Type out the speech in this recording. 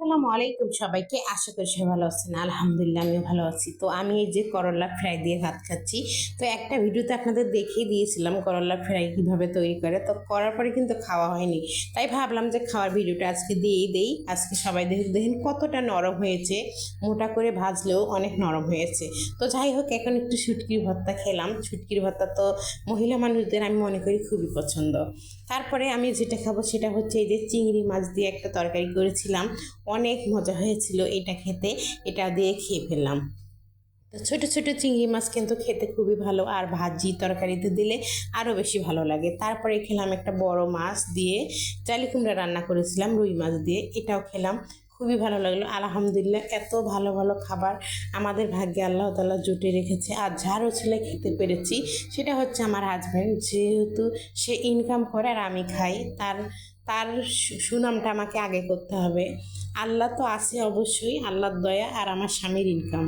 আসসালামু আলাইকুম সবাইকে। আশা করি সবাই ভালো আছেন। আলহামদুলিল্লাহ আমিও ভালো আছি। তো আমি এই যে করলা ফ্রাই দিয়ে ভাত খাচ্ছি। তো একটা ভিডিওতে আপনাদের দেখিয়ে দিয়েছিলাম করলা ফ্রাই কিভাবে তৈরি করে, তো করার পরে কিন্তু খাওয়া হয়নি, তাই ভাবলাম যে খাওয়ার ভিডিওটা আজকে দিয়েই দেই। আজকে সবাই দেখেন কতটা নরম হয়েছে, মোটা করে ভাজলেও অনেক নরম হয়েছে। তো যাই হোক, এখন একটু শুটকির ভর্তা খেলাম। শুটকির ভর্তা তো মহিলা মানুষদের আমি মনে করি খুবই পছন্দ। তারপরে আমি যেটা খাবো সেটা হচ্ছে এই যে চিংড়ি মাছ দিয়ে একটা তরকারি করেছিলাম, অনেক মজা হয়েছিল এটা খেতে। এটা দিয়ে খেয়ে ফেললাম। তো ছোট ছোট চিংড়ি মাছ কিন্তু খেতে খুবই ভালো, আর ভাজি তরকারিতে দিলে আরও বেশি ভালো লাগে। তারপরে খেলাম একটা বড় মাছ দিয়ে, জালি কুমড়া রান্না করেছিলাম রুই মাছ দিয়ে, এটাও খেলাম। খুবই ভালো লাগলো। আলহামদুলিল্লাহ, এত ভালো ভালো খাবার আমাদের ভাগ্যে আল্লাহ তাআলা জুটে রেখেছে। আর যারও ছেলে খেতে পেরেছি সেটা হচ্ছে আমার হাজব্যান্ড, যেহেতু সে ইনকাম করে আর আমি খাই, তার তার সুনামটা আমাকে আগে করতে হবে। আল্লাহ তো আছে অবশ্যই, আল্লাহর দয়া আর আমার স্বামীর ইনকাম।